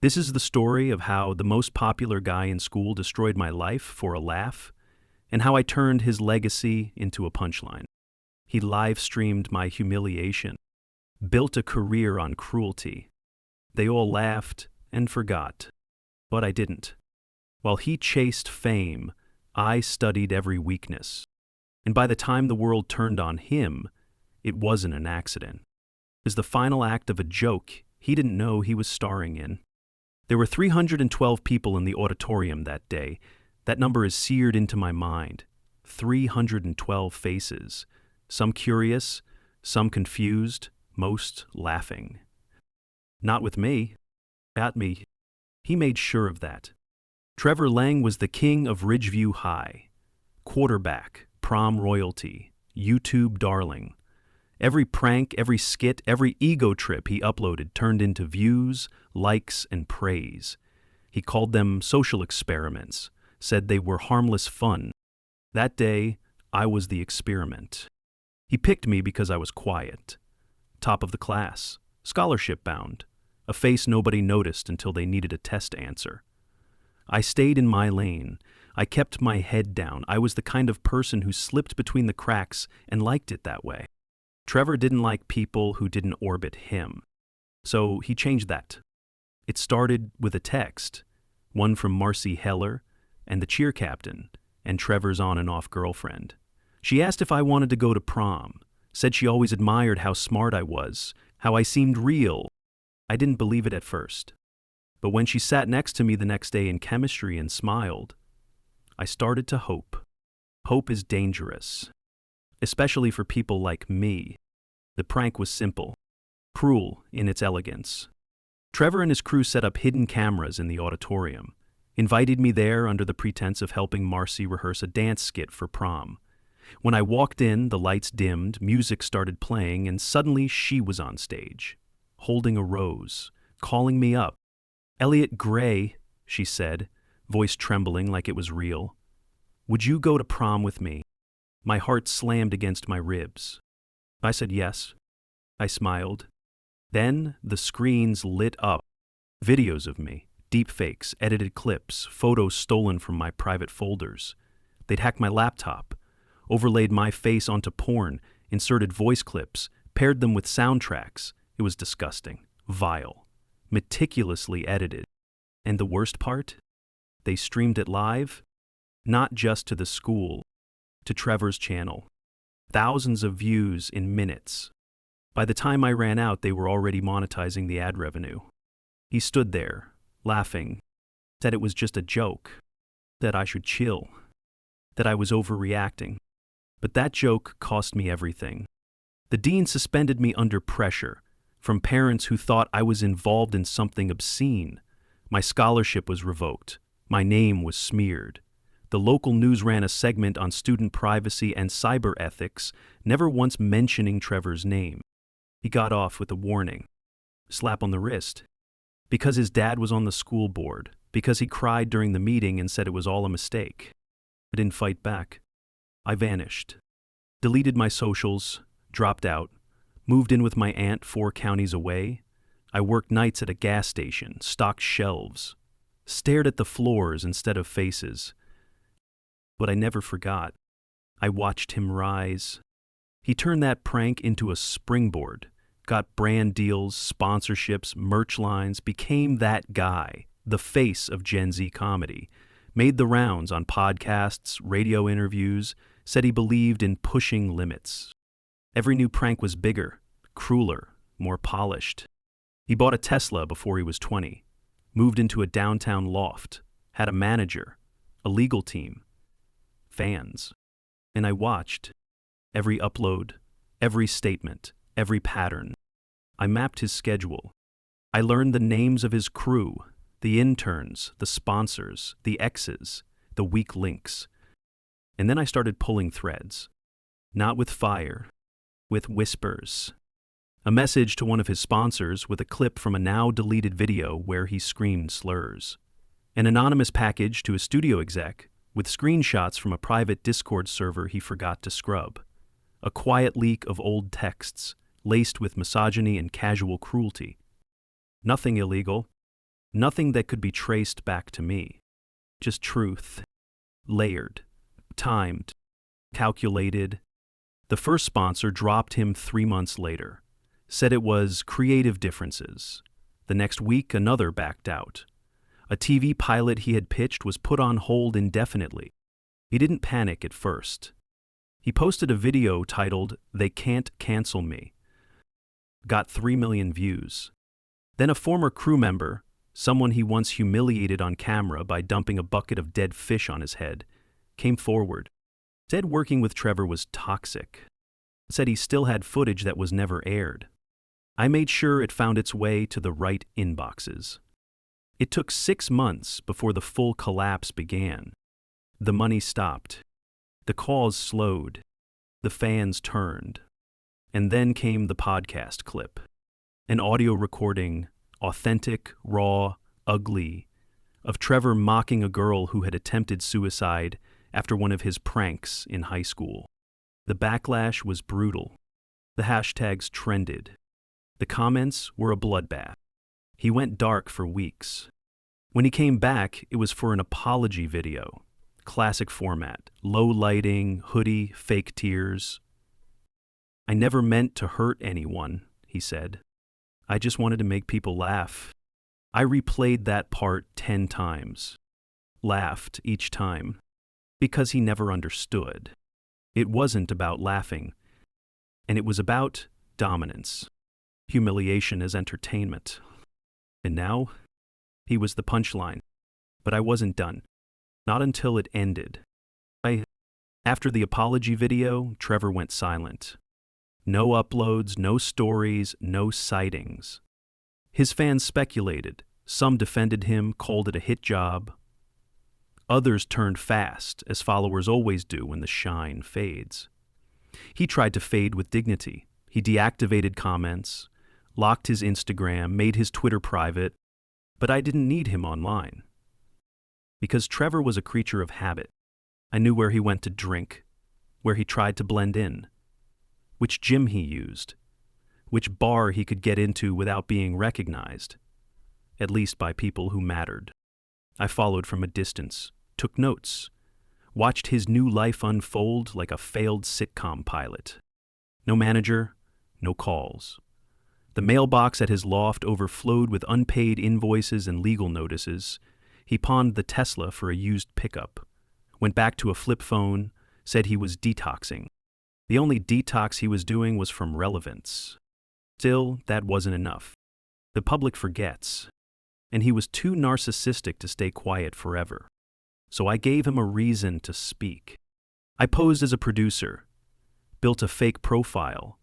This is the story of how the most popular guy in school destroyed my life for a laugh, and how I turned his legacy into a punchline. He live-streamed my humiliation, built a career on cruelty. They all laughed and forgot, but I didn't. While he chased fame, I studied every weakness. And by the time the world turned on him, it wasn't an accident. It was the final act of a joke he didn't know he was starring in. There were 312 people in the auditorium that day. That number is seared into my mind. 312 faces. Some curious, some confused, most laughing. Not with me. At me. He made sure of that. Trevor Lang was the king of Ridgeview High. Quarterback, prom royalty, YouTube darling. Every prank, every skit, every ego trip he uploaded turned into views, likes, and praise. He called them social experiments, said they were harmless fun. That day, I was the experiment. He picked me because I was quiet. Top of the class, scholarship bound, a face nobody noticed until they needed a test answer. I stayed in my lane. I kept my head down. I was the kind of person who slipped between the cracks and liked it that way. Trevor didn't like people who didn't orbit him. So he changed that. It started with a text, one from Marcy Heller and the cheer captain and Trevor's on and off girlfriend. She asked if I wanted to go to prom, said she always admired how smart I was, how I seemed real. I didn't believe it at first. But when she sat next to me the next day in chemistry and smiled, I started to hope. Hope is dangerous, especially for people like me. The prank was simple, cruel in its elegance. Trevor and his crew set up hidden cameras in the auditorium, invited me there under the pretense of helping Marcy rehearse a dance skit for prom. When I walked in, the lights dimmed, music started playing, and suddenly she was on stage, holding a rose, calling me up. "Elliot Gray," she said, voice trembling like it was real. "Would you go to prom with me?" My heart slammed against my ribs. I said yes. I smiled. Then the screens lit up. Videos of me, deepfakes, edited clips, photos stolen from my private folders. They'd hacked my laptop, overlaid my face onto porn, inserted voice clips, paired them with soundtracks. It was disgusting, vile, meticulously edited. And the worst part? They streamed it live, not just to the school, to Trevor's channel. Thousands of views in minutes. By the time I ran out, they were already monetizing the ad revenue. He stood there, laughing, said it was just a joke, that I should chill, that I was overreacting. But that joke cost me everything. The dean suspended me under pressure, from parents who thought I was involved in something obscene. My scholarship was revoked. My name was smeared. The local news ran a segment on student privacy and cyber ethics, never once mentioning Trevor's name. He got off with a warning, slap on the wrist, because his dad was on the school board, because he cried during the meeting and said it was all a mistake. I didn't fight back. I vanished, deleted my socials, dropped out, moved in with my aunt 4 counties away. I worked nights at a gas station, stocked shelves, stared at the floors instead of faces. But I never forgot. I watched him rise. He turned that prank into a springboard, got brand deals, sponsorships, merch lines, became that guy, the face of Gen Z comedy, made the rounds on podcasts, radio interviews, said he believed in pushing limits. Every new prank was bigger, crueler, more polished. He bought a Tesla before he was 20, moved into a downtown loft, had a manager, a legal team, fans. And I watched every upload, every statement, every pattern. I mapped his schedule. I learned the names of his crew, the interns, the sponsors, the exes, the weak links. And then I started pulling threads. Not with fire, with whispers. A message to one of his sponsors with a clip from a now-deleted video where he screamed slurs. An anonymous package to a studio exec with screenshots from a private Discord server he forgot to scrub. A quiet leak of old texts, laced with misogyny and casual cruelty. Nothing illegal, Nothing that could be traced back to me. Just truth. Layered. Timed. Calculated. The first sponsor dropped him 3 months later. Said it was creative differences. The next week, another backed out. A TV pilot he had pitched was put on hold indefinitely. He didn't panic at first. He posted a video titled, "They Can't Cancel Me." Got 3 million views. Then a former crew member, someone he once humiliated on camera by dumping a bucket of dead fish on his head, came forward. Said working with Trevor was toxic. Said he still had footage that was never aired. I made sure it found its way to the right inboxes. It took 6 months before the full collapse began. The money stopped. The calls slowed. The fans turned. And then came the podcast clip. An audio recording, authentic, raw, ugly, of Trevor mocking a girl who had attempted suicide after one of his pranks in high school. The backlash was brutal. The hashtags trended. The comments were a bloodbath. He went dark for weeks. When he came back, it was for an apology video. Classic format, low lighting, hoodie, fake tears. "I never meant to hurt anyone," he said. "I just wanted to make people laugh." I replayed that part 10 times. Laughed each time. Because he never understood. It wasn't about laughing. And it was about dominance. Humiliation as entertainment. And now, he was the punchline. But I wasn't done. Not until it ended. After the apology video, Trevor went silent. No uploads, no stories, no sightings. His fans speculated. Some defended him, called it a hit job. Others turned fast, as followers always do when the shine fades. He tried to fade with dignity. He deactivated comments, locked his Instagram, made his Twitter private, but I didn't need him online. Because Trevor was a creature of habit. I knew where he went to drink, where he tried to blend in, which gym he used, which bar he could get into without being recognized, at least by people who mattered. I followed from a distance, took notes, watched his new life unfold like a failed sitcom pilot. No manager, no calls. The mailbox at his loft overflowed with unpaid invoices and legal notices. He pawned the Tesla for a used pickup, went back to a flip phone, said he was detoxing. The only detox he was doing was from relevance. Still, that wasn't enough. The public forgets. And he was too narcissistic to stay quiet forever. So I gave him a reason to speak. I posed as a producer, built a fake profile,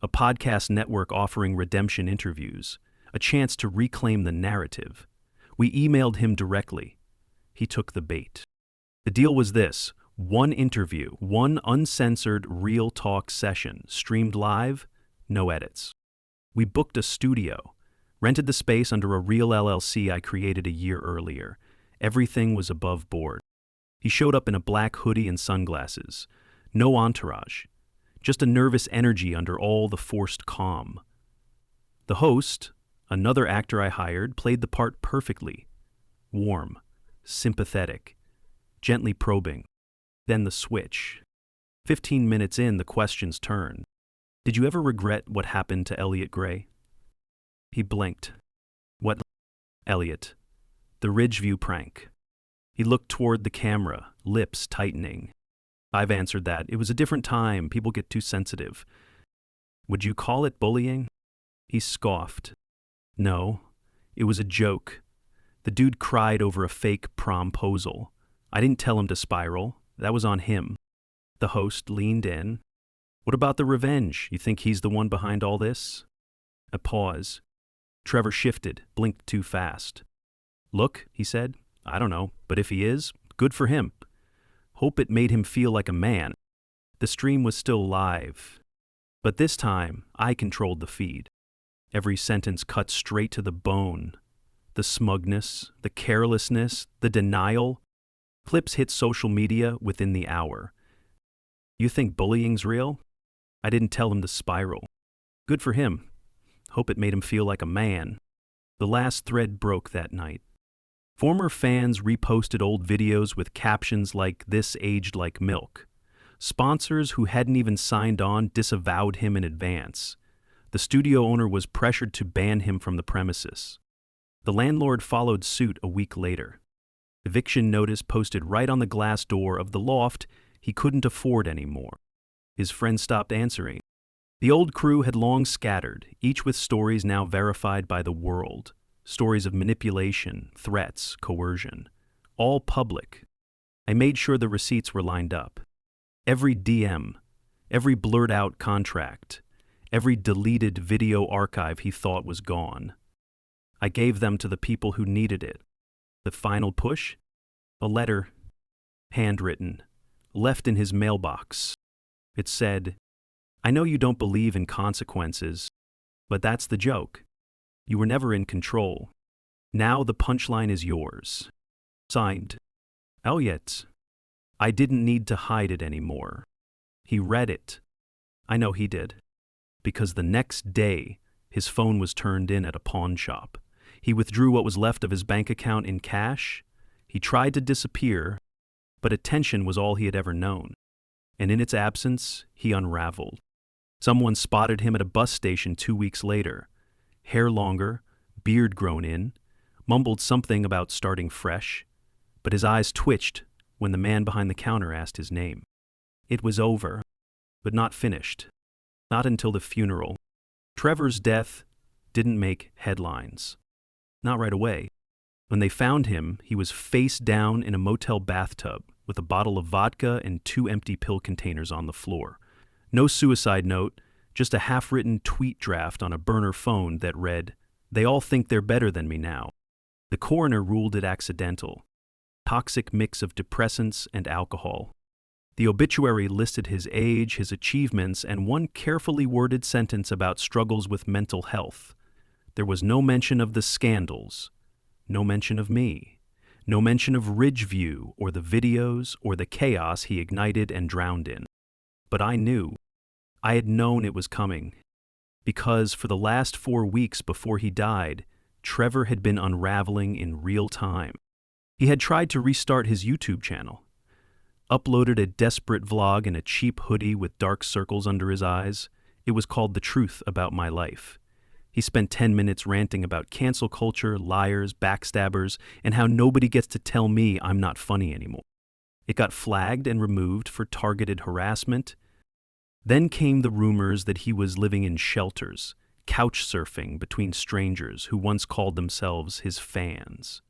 a podcast network offering redemption interviews, a chance to reclaim the narrative. We emailed him directly. He took the bait. The deal was this: one interview, one uncensored real talk session, streamed live, no edits. We booked a studio, rented the space under a real LLC I created a year earlier. Everything was above board. He showed up in a black hoodie and sunglasses. No entourage. Just a nervous energy under all the forced calm. The host, another actor I hired, played the part perfectly. Warm, sympathetic, gently probing. Then the switch. 15 minutes in, the questions turned. "Did you ever regret what happened to Elliot Gray?" He blinked. "What, Elliot?" "The Ridgeview prank." He looked toward the camera, lips tightening. "I've answered that. It was a different time. People get too sensitive." "Would you call it bullying?" He scoffed. "No, it was a joke. The dude cried over a fake promposal. I didn't tell him to spiral. That was on him." The host leaned in. "What about the revenge? You think he's the one behind all this?" A pause. Trevor shifted, blinked too fast. "Look," he said, "I don't know, but if he is, good for him. Hope it made him feel like a man." The stream was still live. But this time, I controlled the feed. Every sentence cut straight to the bone. The smugness, the carelessness, the denial. Clips hit social media within the hour. "You think bullying's real?" "I didn't tell him to spiral." "Good for him. Hope it made him feel like a man." The last thread broke that night. Former fans reposted old videos with captions like "This aged like milk." Sponsors who hadn't even signed on disavowed him in advance. The studio owner was pressured to ban him from the premises. The landlord followed suit a week later. Eviction notice posted right on the glass door of the loft he couldn't afford anymore. His friends stopped answering. The old crew had long scattered, each with stories now verified by the world. Stories of manipulation, threats, coercion. All public. I made sure the receipts were lined up. Every DM, every blurred-out contract, every deleted video archive he thought was gone. I gave them to the people who needed it. The final push? A letter, handwritten, left in his mailbox. It said, "I know you don't believe in consequences, but that's the joke. You were never in control. Now the punchline is yours." Signed, Elliot. I didn't need to hide it anymore. He read it. I know he did. Because the next day, his phone was turned in at a pawn shop. He withdrew what was left of his bank account in cash. He tried to disappear, but attention was all he had ever known. And in its absence, he unraveled. Someone spotted him at a bus station 2 weeks later. Hair longer, beard grown in, mumbled something about starting fresh, but his eyes twitched when the man behind the counter asked his name. It was over, but not finished. Not until the funeral. Trevor's death didn't make headlines. Not right away. When they found him, he was face down in a motel bathtub with a bottle of vodka and 2 empty pill containers on the floor. No suicide note, just a half-written tweet draft on a burner phone that read, "They all think they're better than me now." The coroner ruled it accidental. Toxic mix of depressants and alcohol. The obituary listed his age, his achievements, and one carefully worded sentence about struggles with mental health. There was no mention of the scandals, no mention of me, no mention of Ridgeview or the videos or the chaos he ignited and drowned in. But I knew. I had known it was coming. Because for the last 4 weeks before he died, Trevor had been unraveling in real time. He had tried to restart his YouTube channel, uploaded a desperate vlog in a cheap hoodie with dark circles under his eyes. It was called The Truth About My Life. He spent 10 minutes ranting about cancel culture, liars, backstabbers, and how nobody gets to tell me I'm not funny anymore. It got flagged and removed for targeted harassment. Then came the rumors that he was living in shelters, couch surfing between strangers who once called themselves his fans.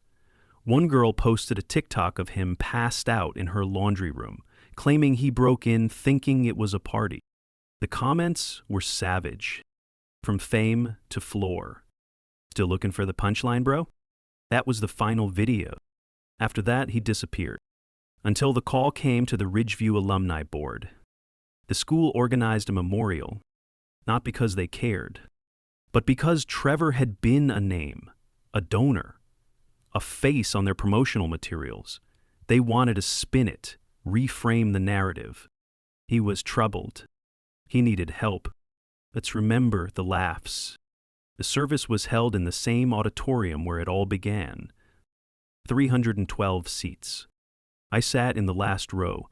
One girl posted a TikTok of him passed out in her laundry room, claiming he broke in thinking it was a party. The comments were savage. From fame to floor. Still looking for the punchline, bro? That was the final video. After that, he disappeared. Until the call came to the Ridgeview Alumni Board. The school organized a memorial, not because they cared, but because Trevor had been a name, a donor, a face on their promotional materials. They wanted to spin it, reframe the narrative. He was troubled. He needed help. Let's remember the laughs. The service was held in the same auditorium where it all began. 312 seats. I sat in the last row.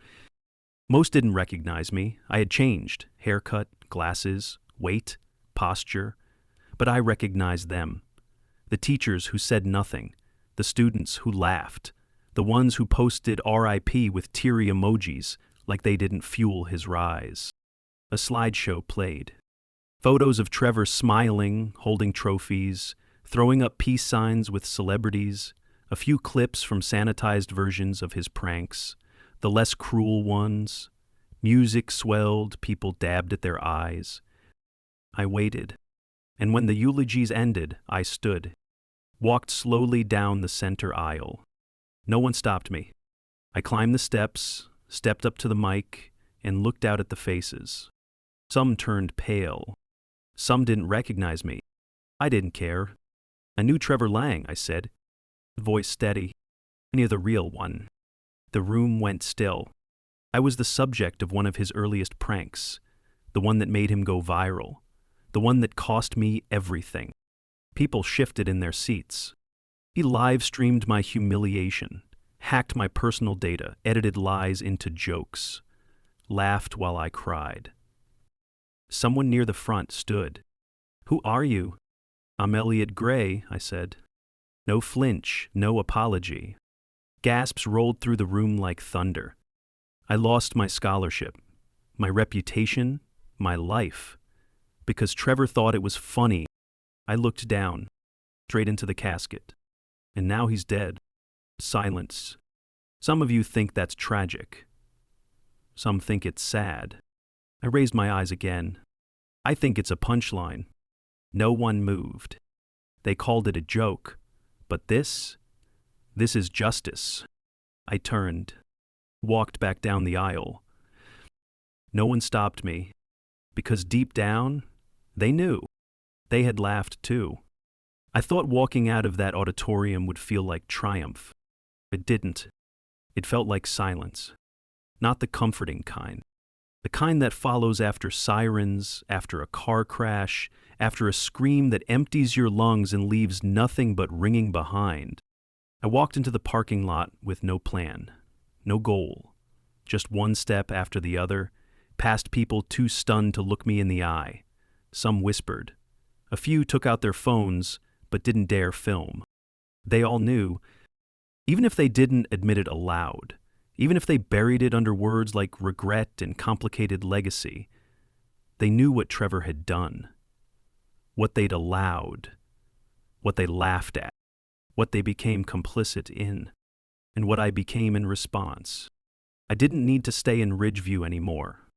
Most didn't recognize me. I had changed. Haircut, glasses, weight, posture. But I recognized them. The teachers who said nothing. The students who laughed. The ones who posted RIP with teary emojis like they didn't fuel his rise. A slideshow played. Photos of Trevor smiling, holding trophies, throwing up peace signs with celebrities, a few clips from sanitized versions of his pranks, the less cruel ones. Music swelled, people dabbed at their eyes. I waited, and when the eulogies ended, I stood, walked slowly down the center aisle. No one stopped me. I climbed the steps, stepped up to the mic, and looked out at the faces. Some turned pale. Some didn't recognize me. I didn't care. I knew Trevor Lang, I said, voice steady. I knew the real one. The room went still. I was the subject of one of his earliest pranks, the one that made him go viral, the one that cost me everything. People shifted in their seats. He live-streamed my humiliation, hacked my personal data, edited lies into jokes, laughed while I cried. Someone near the front stood. "Who are you?" "I'm Elliot Gray," I said. No flinch, no apology. Gasps rolled through the room like thunder. I lost my scholarship, my reputation, my life. Because Trevor thought it was funny, I looked down, straight into the casket. And now he's dead. Silence. Some of you think that's tragic. Some think it's sad. I raised my eyes again. I think it's a punchline. No one moved. They called it a joke. But this is justice. I turned, walked back down the aisle. No one stopped me, because deep down, they knew. They had laughed too. I thought walking out of that auditorium would feel like triumph. It didn't. It felt like silence. Not the comforting kind. The kind that follows after sirens, after a car crash, after a scream that empties your lungs and leaves nothing but ringing behind. I walked into the parking lot with no plan, no goal. Just one step after the other, past people too stunned to look me in the eye. Some whispered. A few took out their phones, but didn't dare film. They all knew, even if they didn't admit it aloud, even if they buried it under words like regret and complicated legacy, they knew what Trevor had done, what they'd allowed, what they laughed at, what they became complicit in, and what I became in response. I didn't need to stay in Ridgeview anymore.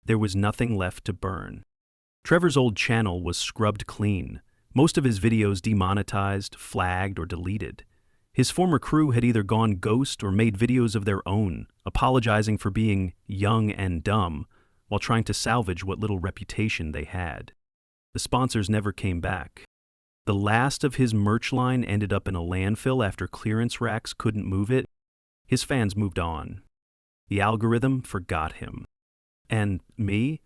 There was nothing left to burn. Trevor's old channel was scrubbed clean, most of his videos demonetized, flagged, or deleted. His former crew had either gone ghost or made videos of their own, apologizing for being young and dumb while trying to salvage what little reputation they had. The sponsors never came back. The last of his merch line ended up in a landfill after clearance racks couldn't move it. His fans moved on. The algorithm forgot him. And me?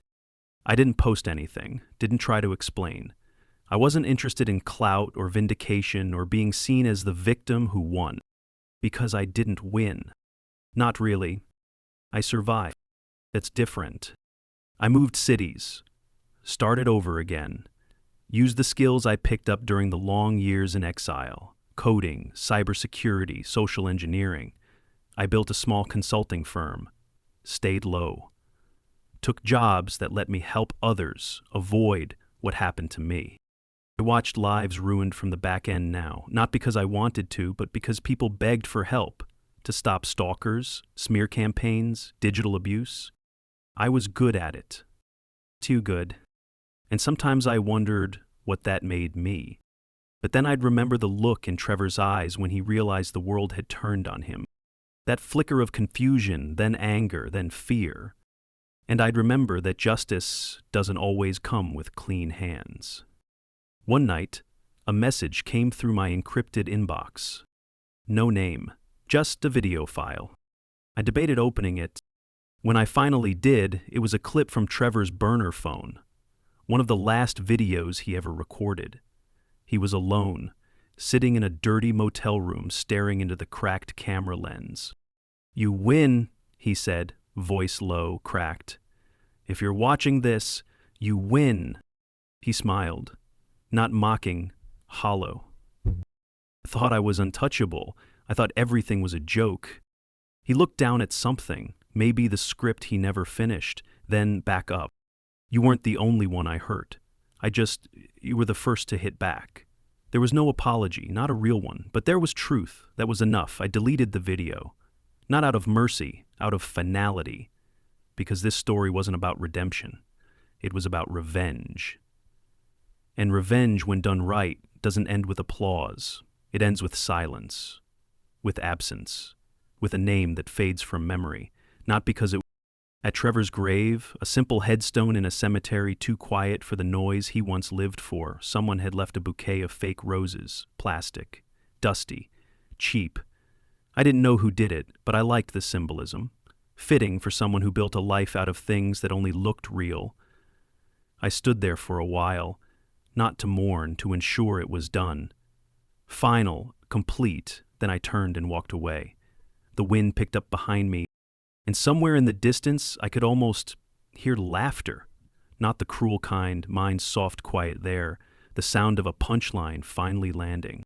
I didn't post anything, didn't try to explain. I wasn't interested in clout or vindication or being seen as the victim who won. Because I didn't win. Not really. I survived. That's different. I moved cities. Started over again. Used the skills I picked up during the long years in exile. Coding, cybersecurity, social engineering. I built a small consulting firm. Stayed low. Took jobs that let me help others avoid what happened to me. I watched lives ruined from the back end now, not because I wanted to, but because people begged for help to stop stalkers, smear campaigns, digital abuse. I was good at it. Too good. And sometimes I wondered what that made me. But then I'd remember the look in Trevor's eyes when he realized the world had turned on him. That flicker of confusion, then anger, then fear. And I'd remember that justice doesn't always come with clean hands. One night, a message came through my encrypted inbox. No name, just a video file. I debated opening it. When I finally did, it was a clip from Trevor's burner phone, one of the last videos he ever recorded. He was alone, sitting in a dirty motel room staring into the cracked camera lens. "You win," he said, voice low, cracked. "If you're watching this, you win." He smiled. Not mocking, hollow. I thought I was untouchable. I thought everything was a joke. He looked down at something, maybe the script he never finished, then back up. "You weren't the only one I hurt. You were the first to hit back." There was no apology, not a real one, but there was truth. That was enough. I deleted the video. Not out of mercy, out of finality. Because this story wasn't about redemption. It was about revenge. And revenge, when done right, doesn't end with applause. It ends with silence, with absence, with a name that fades from memory. Not because it... At Trevor's grave, a simple headstone in a cemetery too quiet for the noise he once lived for, someone had left a bouquet of fake roses, plastic, dusty, cheap. I didn't know who did it, but I liked the symbolism. Fitting for someone who built a life out of things that only looked real. I stood there for a while, not to mourn, to ensure it was done. Final, complete, then I turned and walked away. The wind picked up behind me, and somewhere in the distance I could almost hear laughter. Not the cruel kind, mine's soft quiet there, the sound of a punchline finally landing.